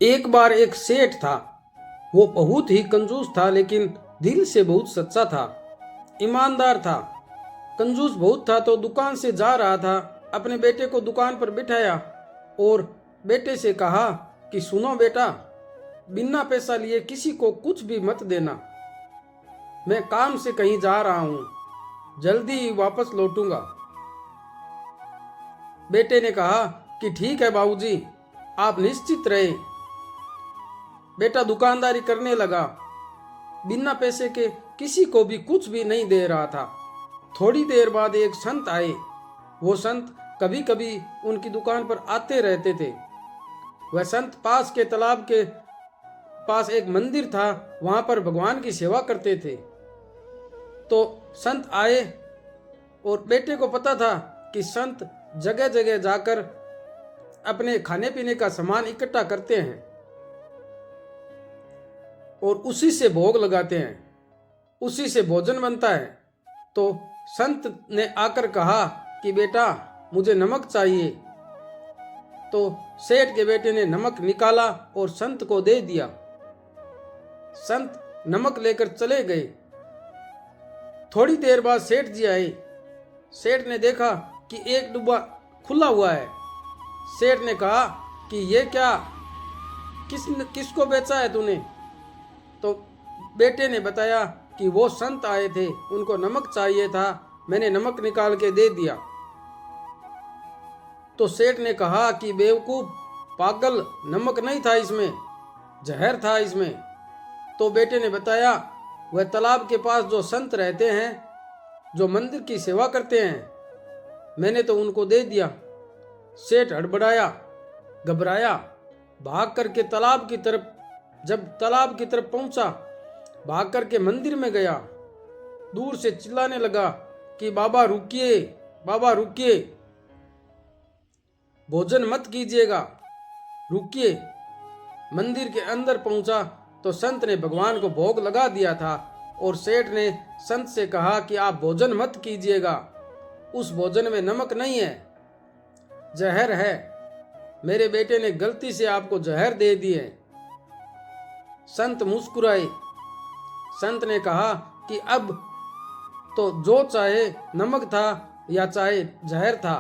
एक बार एक सेठ था। वो बहुत ही कंजूस था, लेकिन दिल से बहुत सच्चा था, ईमानदार था। कंजूस बहुत था तो दुकान से जा रहा था, अपने बेटे को दुकान पर बिठाया और बेटे से कहा कि सुनो बेटा, बिना पैसा लिए किसी को कुछ भी मत देना। मैं काम से कहीं जा रहा हूँ, जल्दी ही वापस लौटूंगा। बेटे ने कहा कि ठीक है बाबूजी, आप निश्चित रहे। बेटा दुकानदारी करने लगा, बिना पैसे के किसी को भी कुछ भी नहीं दे रहा था। थोड़ी देर बाद एक संत आए। वो संत कभी कभी उनकी दुकान पर आते रहते थे। वह संत पास के तालाब के पास एक मंदिर था, वहां पर भगवान की सेवा करते थे। तो संत आए और बेटे को पता था कि संत जगह जगह जाकर अपने खाने पीने का सामान इकट्ठा करते हैं और उसी से भोग लगाते हैं, उसी से भोजन बनता है। तो संत ने आकर कहा कि बेटा मुझे नमक चाहिए। तो सेठ के बेटे ने नमक निकाला और संत को दे दिया। संत नमक लेकर चले गए। थोड़ी देर बाद सेठ जी आए। सेठ ने देखा कि एक डिब्बा खुला हुआ है। सेठ ने कहा कि ये क्या, किसको बेचा है तूने? तो बेटे ने बताया कि वो संत आए थे, उनको नमक चाहिए था, मैंने नमक निकाल के दे दिया। तो सेठ ने कहा कि बेवकूफ, पागल, नमक नहीं था इसमें, जहर था इसमें। तो बेटे ने बताया वह तालाब के पास जो संत रहते हैं, जो मंदिर की सेवा करते हैं, मैंने तो उनको दे दिया। सेठ हड़बड़ाया, घबराया, भाग करके तालाब की तरफ, जब तालाब की तरफ पहुंचा, भाग करके मंदिर में गया। दूर से चिल्लाने लगा कि बाबा रुकिए, बाबा रुकिए, भोजन मत कीजिएगा, रुकिए। मंदिर के अंदर पहुंचा तो संत ने भगवान को भोग लगा दिया था और सेठ ने संत से कहा कि आप भोजन मत कीजिएगा, उस भोजन में नमक नहीं है, जहर है। मेरे बेटे ने गलती से आपको जहर दे दिए। संत मुस्कुराए। संत ने कहा कि अब तो जो चाहे नमक था या चाहे जहर था,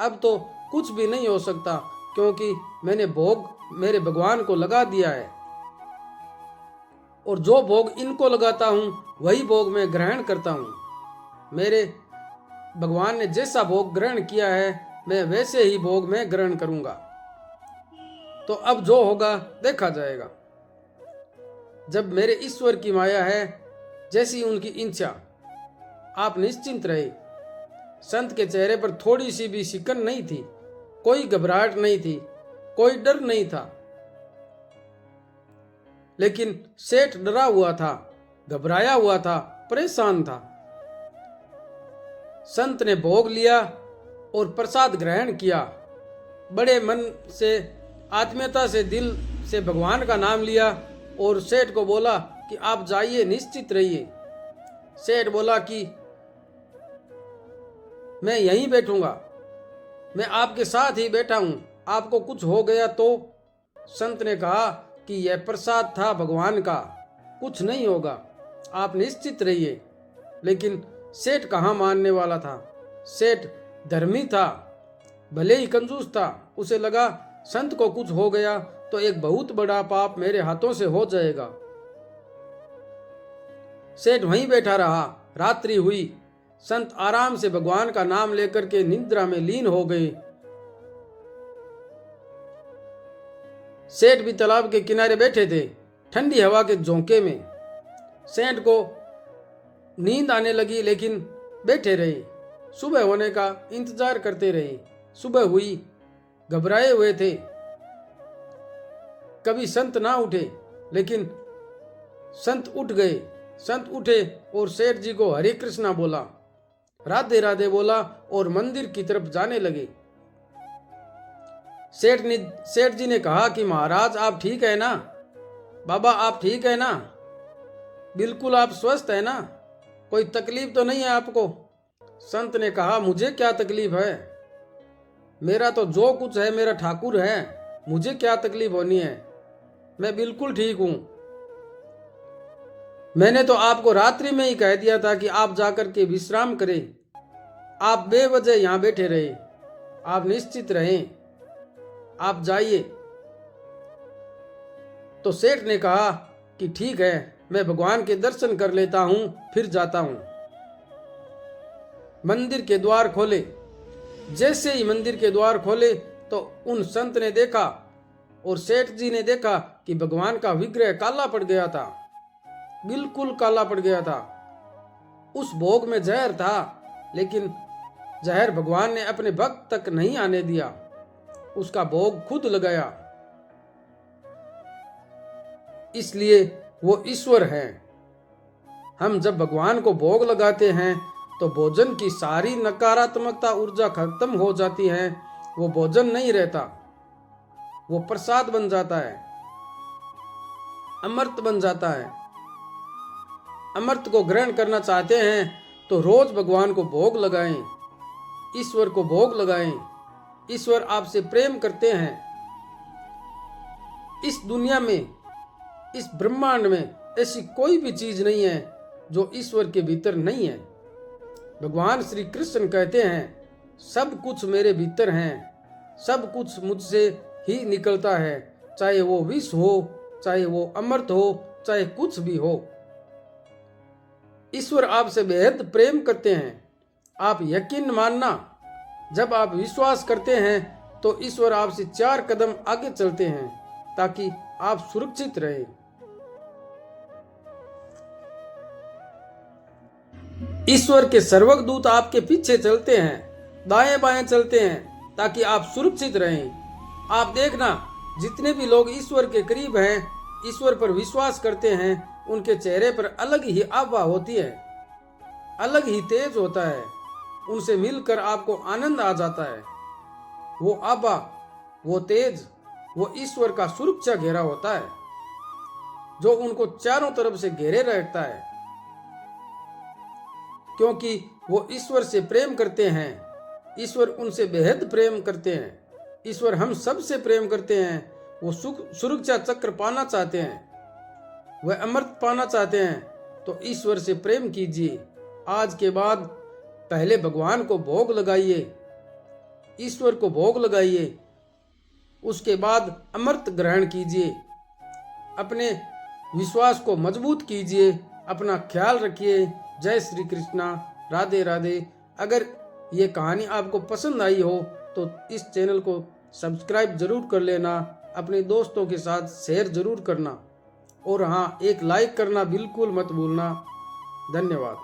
अब तो कुछ भी नहीं हो सकता, क्योंकि मैंने भोग मेरे भगवान को लगा दिया है और जो भोग इनको लगाता हूँ वही भोग मैं ग्रहण करता हूँ। मेरे भगवान ने जैसा भोग ग्रहण किया है, मैं वैसे ही भोग मैं ग्रहण करूंगा। तो अब जो होगा देखा जाएगा। जब मेरे ईश्वर की माया है, जैसी उनकी इच्छा, आप निश्चिंत रहे। संत के चेहरे पर थोड़ी सी भी सिकन नहीं थी, कोई घबराहट नहीं थी, कोई डर नहीं था। लेकिन सेठ डरा हुआ था, घबराया हुआ था, परेशान था। संत ने भोग लिया और प्रसाद ग्रहण किया। बड़े मन से, आत्मीयता से, दिल से भगवान का नाम लिया और सेठ को बोला कि आप जाइए, निश्चित रहिए। सेठ बोला कि मैं यहीं बैठूंगा, मैं आपके साथ ही बैठा हूं, आपको कुछ हो गया तो? संत ने कहा कि यह प्रसाद था भगवान का, कुछ नहीं होगा, आप निश्चित रहिए। लेकिन सेठ कहाँ मानने वाला था। सेठ धर्मी था, भले ही कंजूस था। उसे लगा संत को कुछ हो गया तो एक बहुत बड़ा पाप मेरे हाथों से हो जाएगा। सेठ वहीं बैठा रहा। रात्रि हुई। संत आराम से भगवान का नाम लेकर के निद्रा में लीन हो गए। सेठ भी तालाब के किनारे बैठे थे, ठंडी हवा के झोंके में। सेठ को नींद आने लगी, लेकिन बैठे रहे, सुबह होने का इंतजार करते रहे। सुबह हुई, घबराए हुए थे। कभी संत ना उठे, लेकिन संत उठ गए। संत उठे और सेठ जी को हरे कृष्णा बोला, राधे राधे बोला और मंदिर की तरफ जाने लगे। सेठ जी ने कहा कि महाराज आप ठीक है ना? बाबा आप ठीक है ना? बिल्कुल आप स्वस्थ है ना? कोई तकलीफ तो नहीं है आपको? संत ने कहा मुझे क्या तकलीफ है, मेरा तो जो कुछ है मेरा ठाकुर है, मुझे क्या तकलीफ होनी है। मैं बिल्कुल ठीक हूं। मैंने तो आपको रात्रि में ही कह दिया था कि आप जाकर के विश्राम करें। आप बेवजह यहां बैठे रहे। आप निश्चित रहें, आप जाइए। तो सेठ ने कहा कि ठीक है, मैं भगवान के दर्शन कर लेता हूं, फिर जाता हूं। मंदिर के द्वार खोले। जैसे ही मंदिर के द्वार खोले तो उन संत ने देखा और सेठ जी ने देखा कि भगवान का विग्रह काला पड़ गया था, बिल्कुल काला पड़ गया था। उस भोग में जहर था, लेकिन जहर भगवान ने अपने भक्त तक नहीं आने दिया, उसका भोग खुद लगाया। इसलिए वो ईश्वर है। हम जब भगवान को भोग लगाते हैं तो भोजन की सारी नकारात्मकता ऊर्जा खत्म हो जाती है। वो भोजन नहीं रहता, वो प्रसाद बन जाता है, अमृत बन जाता है। अमृत को ग्रहण करना चाहते हैं तो रोज भगवान को भोग लगाएं, ईश्वर को भोग लगाएं। ईश्वर आपसे प्रेम करते हैं। इस दुनिया में, इस ब्रह्मांड में ऐसी कोई भी चीज नहीं है जो ईश्वर के भीतर नहीं है। भगवान श्री कृष्ण कहते हैं, सब कुछ मेरे भीतर है, सब कुछ मुझसे ही निकलता है, चाहे वो विष हो, चाहे वो अमृत हो, चाहे कुछ भी हो। ईश्वर आपसे बेहद प्रेम करते हैं। आप यकीन मानना, जब आप विश्वास करते हैं तो ईश्वर आपसे 4 कदम आगे चलते हैं ताकि आप सुरक्षित रहें। ईश्वर के सर्वक दूत आपके पीछे चलते हैं, दाएं बाएं चलते हैं ताकि आप सुरक्षित रहें। आप देखना, जितने भी लोग ईश्वर के करीब हैं, ईश्वर पर विश्वास करते हैं, उनके चेहरे पर अलग ही आभा होती है, अलग ही तेज होता है। उनसे मिलकर आपको आनंद आ जाता है। वो आभा, वो तेज, वो ईश्वर का सुरक्षा घेरा होता है जो उनको चारों तरफ से घेरे रखता है, क्योंकि वो ईश्वर से प्रेम करते हैं। ईश्वर उनसे बेहद प्रेम करते हैं। ईश्वर हम सब से प्रेम करते हैं। वो सुरक्षा चक्र पाना चाहते हैं, वह अमृत पाना चाहते हैं। तो ईश्वर से प्रेम कीजिए। आज के बाद पहले भगवान को भोग लगाइए, ईश्वर को भोग लगाइए, उसके बाद अमृत ग्रहण कीजिए। अपने विश्वास को मजबूत कीजिए, अपना ख्याल रखिए। जय श्री कृष्णा, राधे राधे। अगर ये कहानी आपको पसंद आई हो तो इस चैनल को सब्सक्राइब जरूर कर लेना, अपने दोस्तों के साथ शेयर जरूर करना, और हाँ, एक लाइक करना बिल्कुल मत भूलना। धन्यवाद।